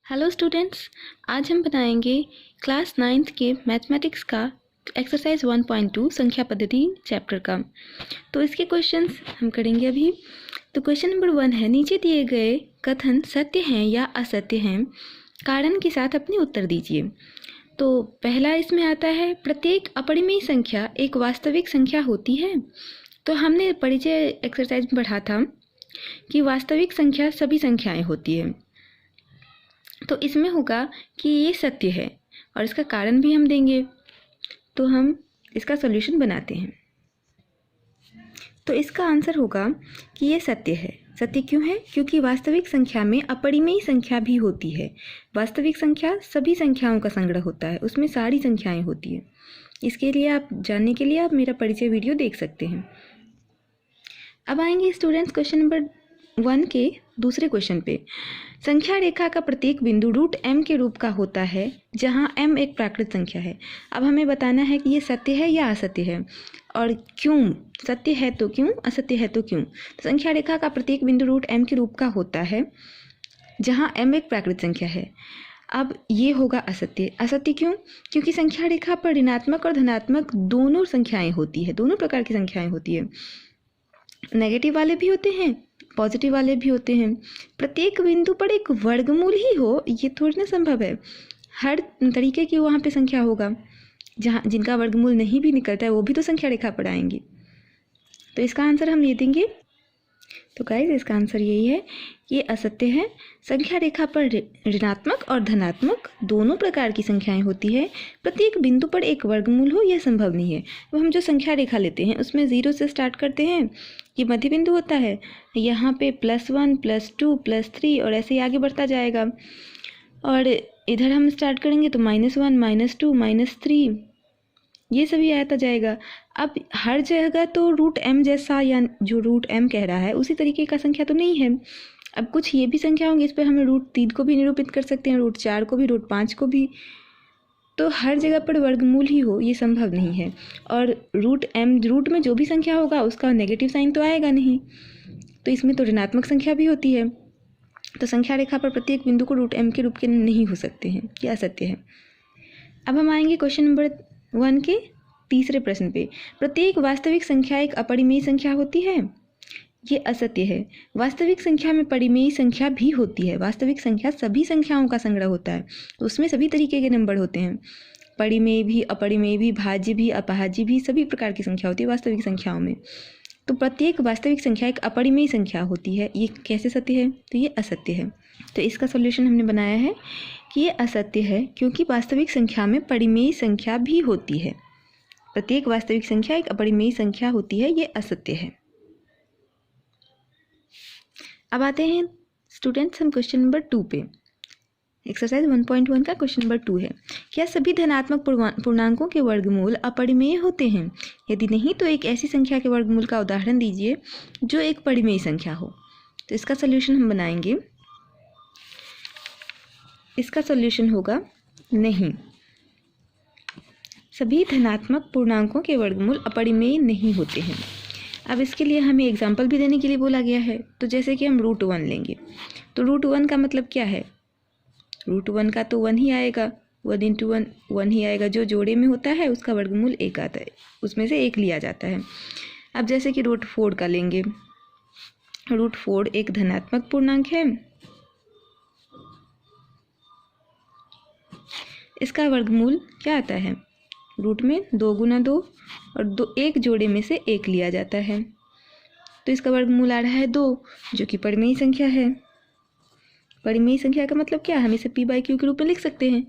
Hello students, आज हम बनाएंगे क्लास 9th के मैथमेटिक्स का एक्सरसाइज 1.2 संख्या पद्धति चैप्टर का। तो इसके क्वेश्चंस हम करेंगे अभी। तो क्वेश्चन नंबर 1 है, नीचे दिए गए कथन सत्य हैं या असत्य हैं, कारण के साथ अपने उत्तर दीजिए। तो पहला इसमें आता है, प्रत्येक अपरिमेय संख्या एक वास्तविक संख्या होती है। तो हमने परिचय एक्सरसाइज में पढ़ा था कि वास्तविक संख्या सभी संख्याएं होती है। तो इसमें होगा कि ये सत्य है और इसका कारण भी हम देंगे। तो हम इसका सॉल्यूशन बनाते हैं। तो इसका आंसर होगा कि ये सत्य है। सत्य क्यों है? क्योंकि वास्तविक संख्या में अपरिमेय संख्या भी होती है। वास्तविक संख्या सभी संख्याओं का संग्रह होता है, उसमें सारी संख्याएं होती है। इसके लिए आप जानने के लिए आप मेरा परिचय वीडियो देख सकते हैं। अब आएंगे स्टूडेंट्स क्वेश्चन नंबर 1 के दूसरे क्वेश्चन पे। संख्या रेखा का प्रत्येक बिंदु √m के रूप का होता है, जहां m एक प्राकृत संख्या है। अब हमें बताना है कि ये सत्य है या असत्य है और क्यों। सत्य है तो क्यों, असत्य है तो क्यों। तो संख्या रेखा का प्रत्येक बिंदु √m के रूप का होता है जहां m एक प्राकृत संख्या है। अब ये होगा असत्य। असत्य क्यों? क्योंकि संख्या रेखा पर ऋणात्मक और धनात्मक दोनों संख्याएं होती है, दोनों प्रकार की संख्याएं होती है। नेगेटिव वाले भी होते हैं, पॉजिटिव वाले भी होते हैं। प्रत्येक बिंदु पर एक वर्गमूल ही हो, ये थोड़ी ना संभव है। हर तरीके की वहाँ पे संख्या होगा। जहाँ जिनका वर्गमूल नहीं भी निकलता है वो भी तो संख्या रेखा पर आएंगे। तो इसका आंसर हम ये देंगे। तो गाइस, इसका आंसर यही है, ये असत्य है। संख्या रेखा पर ऋणात्मक और धनात्मक दोनों प्रकार की संख्याएं होती है। प्रत्येक बिंदु पर एक वर्गमूल हो, यह संभव नहीं है। तो हम जो संख्या रेखा लेते हैं उसमें 0 से स्टार्ट करते हैं, ये मध्य बिंदु होता है। यहाँ पे +1 +2 +3 और ऐसे ही आगे बढ़ता जाएगा। और इधर हम स्टार्ट करेंगे तो -1 -2 -3 ये सभी आता जाएगा। अब हर जगह तो √m जैसा या जो √m कह रहा है उसी तरीके का संख्या तो नहीं है। अब कुछ ये भी संख्या होंगी, इस पर हमें √3 को भी निरूपित कर सकते हैं, √4 को भी, √5 को भी। तो हर जगह पर वर्गमूल ही हो, ये संभव नहीं है। और रूट में जो भी संख्या होगा उसका नेगेटिव साइन तो आएगा नहीं। तो इसमें तो ऋणात्मक संख्या भी होती है। तो संख्या रेखा पर प्रत्येक बिंदु को √m के रूप के नहीं हो सकते हैं, यह असत्य है। अब हम आएंगे क्वेश्चन नंबर 1 के तीसरे प्रश्न पे। प्रत्येक वास्तविक संख्या एक अपरिमेय संख्या होती है, ये असत्य है। वास्तविक संख्या में परिमेय संख्या भी होती है। वास्तविक संख्या सभी संख्याओं का संग्रह होता है, तो उसमें सभी तरीके के नंबर होते हैं। परिमेय भी, अपरिमेय भी, भाज्य भी, अपभाज्य भी, सभी प्रकार की संख्या होती है वास्तविक संख्याओं में। तो प्रत्येक वास्तविक संख्या एक अपरिमेय संख्या होती है, ये कैसे सत्य है? तो ये असत्य है। तो इसका सॉल्यूशन हमने बनाया है कि ये असत्य है, क्योंकि वास्तविक संख्या में परिमेय संख्या भी होती है। प्रत्येक वास्तविक संख्या एक अपरिमेय संख्या होती है, ये असत्य है। अब आते हैं स्टूडेंट्स हम क्वेश्चन नंबर 2 पे। एक्सरसाइज 1.1 का क्वेश्चन नंबर 2 है, क्या सभी धनात्मक पूर्णांकों के वर्गमूल अपरिमेय होते हैं? यदि नहीं तो एक ऐसी संख्या के वर्गमूल का उदाहरण दीजिए जो एक परिमेय संख्या हो। तो इसका सॉल्यूशन हम बनाएंगे। इसका सॉल्यूशन होगा नहीं, सभी धनात्मक पूर्णांकों के वर्गमूल अपरिमेय नहीं होते हैं। अब इसके लिए हमें एग्जाम्पल भी देने के लिए बोला गया है। तो जैसे कि हम √1 लेंगे, तो √1 का मतलब क्या है? √1 का तो 1 ही आएगा, 1 × 1 1 ही आएगा। जो जोड़े में होता है उसका वर्गमूल 1 आता है, उसमें से 1 लिया जाता है। अब जैसे कि √4 का लेंगे, √4 एक धनात्मक पूर्णांक है, इसका वर्गमूल क्या आता है? रूट में 2 × 2 और 1 जोड़े में से 1 लिया जाता है, तो इसका वर्गमूल आ रहा है 2, जो कि परिमेय संख्या है। परिमेय संख्या का मतलब क्या है? हम इसे p/q के रूप में लिख सकते हैं।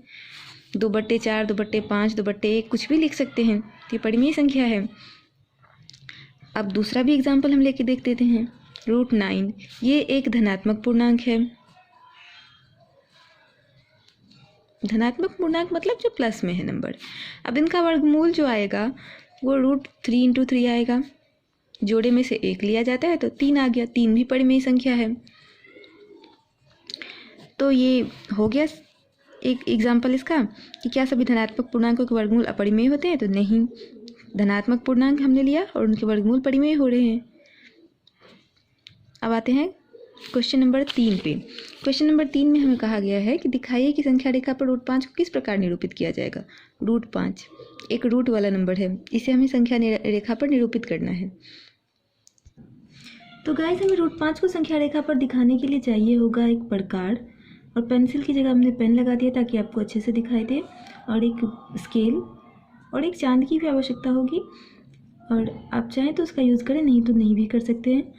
2/4, 2/5, 2/1 कुछ भी लिख सकते हैं, ये परिमेय संख्या है। अब दूसरा भी एग्जाम्पल हम लेके देख देते हैं। √9 ये एक धनात्मक पूर्णांक है। धनात्मक पूर्णांक मतलब जो प्लस में है नंबर। अब इनका वर्गमूल जो आएगा वो √3 × 3 आएगा, जोड़े में से 1 लिया जाता है तो 3 आ गया। 3 भी परिमेय संख्या है। तो ये हो गया एक एग्जाम्पल इसका कि क्या सभी धनात्मक पूर्णांकों के वर्गमूल अपरिमेय होते हैं? तो नहीं, धनात्मक पूर्णांक हमने लिया और उनके वर्गमूल परिमेय हो रहे हैं। अब आते हैं क्वेश्चन नंबर 3 पे। क्वेश्चन नंबर 3 में हमें कहा गया है कि दिखाइए कि संख्या रेखा पर रूट 5 को किस प्रकार निरूपित किया जाएगा। रूट 5 एक रूट वाला नंबर है, इसे हमें संख्या रेखा पर निरूपित करना है। तो गाइस हमें रूट 5 को संख्या रेखा पर दिखाने के लिए चाहिए होगा एक प्रकार, और पेंसिल की जगह हमने पेन लगा दिया ताकि आपको अच्छे से दिखाई दे, और एक स्केल और एक चांद की भी आवश्यकता होगी, और आप चाहें तो उसका यूज़ करें, नहीं तो नहीं भी कर सकते हैं।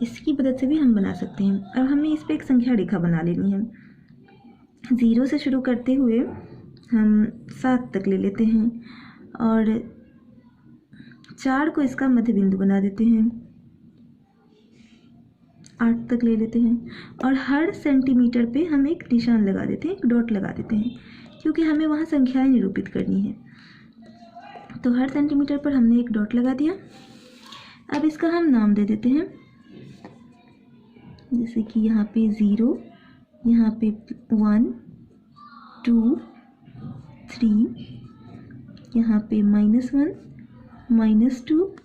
इसकी मदद से भी हम बना सकते हैं। अब हमें इस पर एक संख्या रेखा बना लेनी है। 0 से शुरू करते हुए हम 7 तक ले लेते हैं और 4 को इसका मध्य बिंदु बना देते हैं, 8 तक ले लेते हैं, और हर सेंटीमीटर पे हम एक निशान लगा देते हैं, एक डॉट लगा देते हैं, क्योंकि हमें वहाँ संख्याएं निरूपित करनी है। तो हर सेंटीमीटर पर हमने एक डॉट लगा दिया। अब इसका हम नाम दे देते हैं, जैसे कि यहाँ पे 0, यहाँ पे 1, 2, 3, यहाँ पे -1, -2,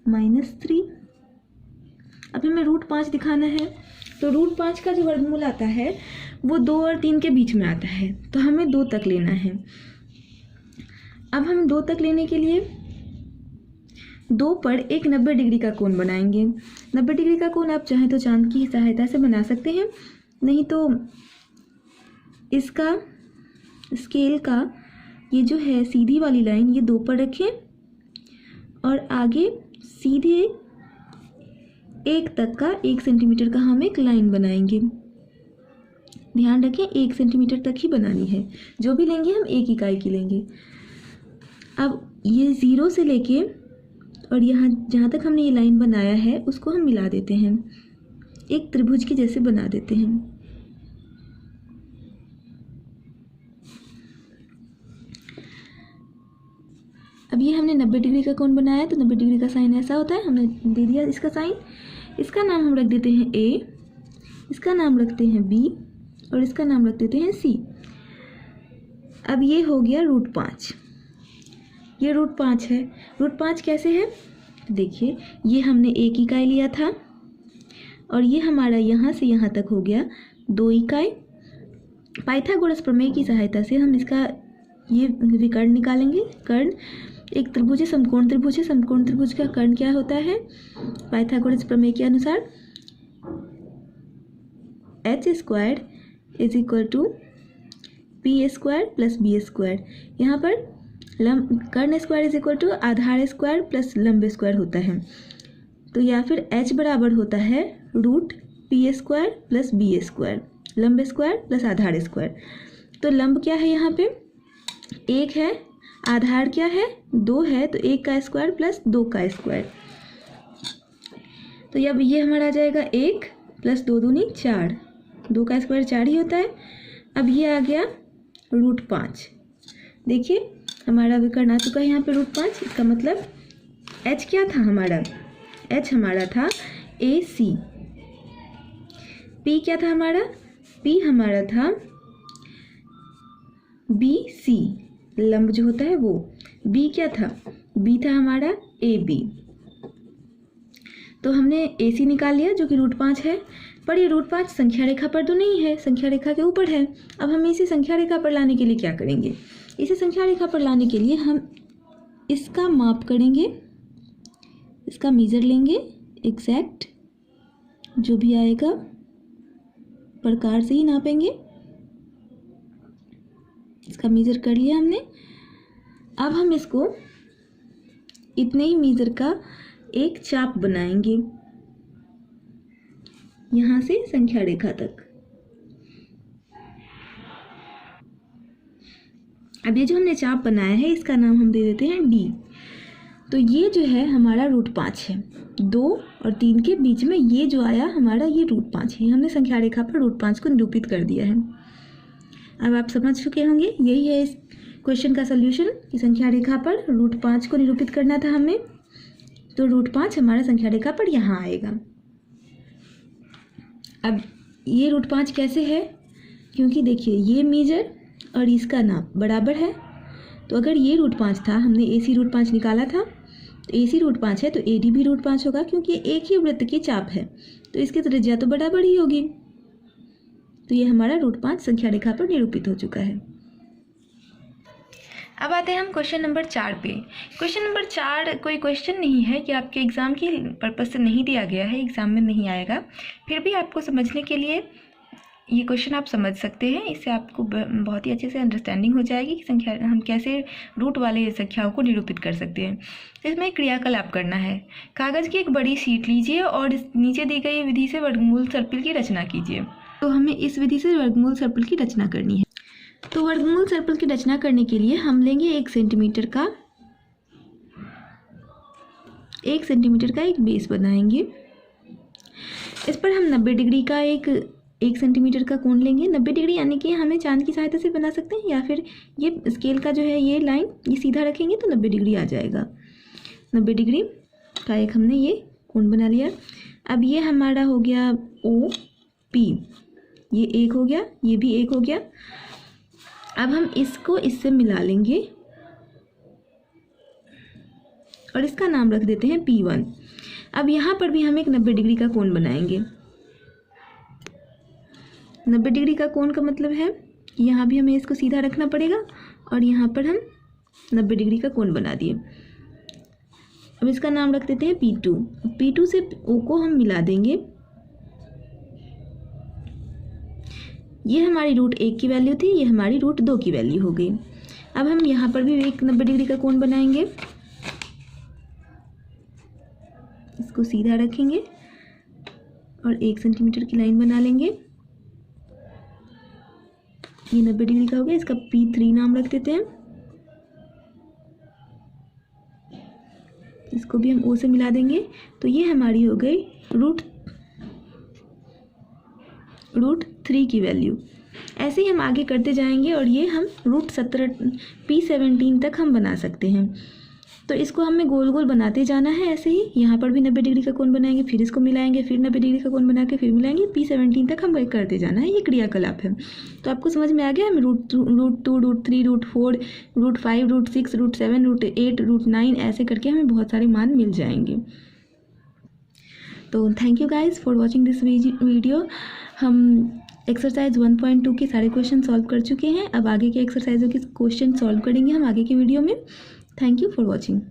-3। अब हमें रूट 5 दिखाना है, तो रूट 5 का जो वर्गमूल आता है वो 2 और 3 के बीच में आता है, तो हमें 2 तक लेना है। अब हम 2 तक लेने के लिए 2 पर एक 90 डिग्री का कोण बनाएंगे। 90 डिग्री का कोण आप चाहें तो चांद की सहायता से बना सकते हैं, नहीं तो इसका स्केल का ये जो है सीधी वाली लाइन, ये 2 पर रखें और आगे सीधे 1 तक का 1 सेंटीमीटर का हम एक लाइन बनाएंगे। ध्यान रखें 1 सेंटीमीटर तक ही बनानी है, जो भी लेंगे हम 1 इकाई की लेंगे। अब ये 0 से लेके और यहाँ जहाँ तक हमने ये लाइन बनाया है उसको हम मिला देते हैं, एक त्रिभुज के जैसे बना देते हैं। अब ये हमने 90 डिग्री का कोण बनाया, तो 90 डिग्री का साइन ऐसा होता है, हमने दे दिया इसका साइन। इसका नाम हम रख देते हैं A, इसका नाम रखते हैं B और इसका नाम रख देते हैं C। अब ये हो गया रूट 5, ये रूट 5 है। रूट 5 कैसे है, देखिए ये हमने 1 इकाई लिया था और ये हमारा यहाँ से यहाँ तक हो गया 2 इकाई। पाइथागोरस प्रमेय की सहायता से हम इसका ये विकर्ण निकालेंगे। कर्ण एक त्रिभुज है, समकोण त्रिभुज है। समकोण त्रिभुज का कर्ण क्या होता है, पाइथागोरस प्रमेय के अनुसार h² = p² + b²। यहाँ पर कर्ण स्क्वायर = आधार स्क्वायर प्लस लंब स्क्वायर होता है, तो या फिर h बराबर होता है √p² + b², लंब स्क्वायर प्लस आधार स्क्वायर। तो लंब क्या है यहाँ पे 1 है, आधार क्या है 2 है, तो 1 का स्क्वायर प्लस 2 का स्क्वायर। तो अब ये हमारा आ जाएगा 1 + 2 दूनी 4, 2 का स्क्वायर 4 ही होता है। अब ये आ गया रूट 5। देखिए हमारा विकर्ण आ चुका है यहाँ पे रूट 5। इसका मतलब h क्या था हमारा, h हमारा था AC। P क्या था हमारा, P हमारा था BC, लंब जो होता है वो। B क्या था, B था हमारा AB। तो हमने AC निकाल लिया जो कि रूट 5 है, पर ये रूट 5 संख्या रेखा पर तो नहीं है, संख्या रेखा के ऊपर है। अब हम इसे संख्या रेखा पर लाने के लिए क्या करेंगे, इसे संख्या रेखा पर लाने के लिए हम इसका माप करेंगे, इसका मेजर लेंगे, एग्जैक्ट जो भी आएगा प्रकार से ही नापेंगे। इसका मेजर कर लिया हमने। अब हम इसको इतने ही मेजर का एक चाप बनाएंगे यहाँ से संख्या रेखा तक। अब ये जो हमने चाप बनाया है इसका नाम हम दे देते हैं D। तो ये जो है हमारा रूट 5 है, 2 और 3 के बीच में ये जो आया हमारा ये रूट 5 है। हमने संख्या रेखा पर रूट 5 को निरूपित कर दिया है। अब आप समझ चुके होंगे, यही है इस क्वेश्चन का सल्यूशन कि संख्या रेखा पर रूट 5 को निरूपित करना था हमें। तो रूट 5 हमारा संख्या रेखा पर यहाँ आएगा। अब ये रूट 5 कैसे है, क्योंकि देखिए ये मेजर और इसका नाप बराबर है, तो अगर ये रूट 5 था, हमने AC रूट 5 निकाला था, तो AC रूट 5 है तो AD भी रूट 5 होगा, क्योंकि एक ही वृत्त की चाप है तो इसकी त्रिज्या तो बराबर ही होगी। तो ये हमारा रूट 5 संख्या रेखा पर निरूपित हो चुका है। अब आते हैं हम क्वेश्चन नंबर 4 पे। क्वेश्चन नंबर 4 कोई क्वेश्चन नहीं है कि आपके एग्ज़ाम की पर्पज़ से नहीं दिया गया है, एग्ज़ाम में नहीं आएगा, फिर भी आपको समझने के लिए ये क्वेश्चन आप समझ सकते हैं। इससे आपको बहुत ही अच्छे से अंडरस्टैंडिंग हो जाएगी कि संख्या हम कैसे रूट वाले संख्याओं को निरूपित कर सकते हैं। इसमें क्रियाकलाप करना है। कागज़ की एक बड़ी शीट लीजिए और इस नीचे दी गई विधि से वर्गमूल सर्पिल की रचना कीजिए। तो हमें इस विधि से वर्गमूल सर्पिल की रचना करनी है। तो वर्गमूल सर्पिल की रचना करने के लिए हम लेंगे 1 सेंटीमीटर का एक बेस बनाएंगे। इस पर हम 90 डिग्री का एक सेंटीमीटर का कोण लेंगे। 90 डिग्री यानी कि हमें चांद की सहायता से बना सकते हैं, या फिर ये स्केल का जो है ये लाइन ये सीधा रखेंगे तो 90 डिग्री आ जाएगा। 90 डिग्री का एक हमने ये कोण बना लिया। अब ये हमारा हो गया OP, ये एक हो गया, ये भी एक हो गया। अब हम इसको इससे मिला लेंगे और इसका नाम रख देते हैं P1। अब यहाँ पर भी हम एक 90 डिग्री का कोण बनाएंगे। 90 डिग्री का कोण का मतलब है कि यहाँ भी हमें इसको सीधा रखना पड़ेगा और यहाँ पर हम 90 डिग्री का कोण बना दिए। अब इसका नाम रख देते हैं P2। P2 से O को हम मिला देंगे। ये हमारी रूट 1 की वैल्यू थी, ये हमारी रूट 2 की वैल्यू हो गई। अब हम यहाँ पर भी एक 90 डिग्री का कोण बनाएंगे, इसको सीधा रखेंगे और 1 सेंटीमीटर की लाइन बना लेंगे। ये 90 डिग्री का हो गया, इसका P3 नाम रख देते हैं। इसको भी हम O से मिला देंगे। तो ये हमारी हो गई रूट 3 की वैल्यू। ऐसे ही हम आगे करते जाएंगे और ये हम रूट 17 P17 तक हम बना सकते हैं। तो इसको हमें गोल गोल बनाते जाना है। ऐसे ही यहाँ पर भी 90 डिग्री का कोण बनाएंगे, फिर इसको मिलाएंगे, फिर 90 डिग्री का कोण बना के फिर मिलाएंगे, P17 तक हम करते जाना है। ये क्रियाकलाप है। तो आपको समझ में आ गया, हमें root 2, root 3, root 4, root 5, root 6, root 7, root 8, root 9 ऐसे करके हमें बहुत सारे मान मिल जाएंगे। तो thank you guys for watching this video. हम एक्सरसाइज 1.2 के सारे क्वेश्चन सॉल्व कर चुके हैं। अब आगे के एक्सरसाइजों के क्वेश्चन सॉल्व करेंगे हम आगे की वीडियो में। Thank you for watching.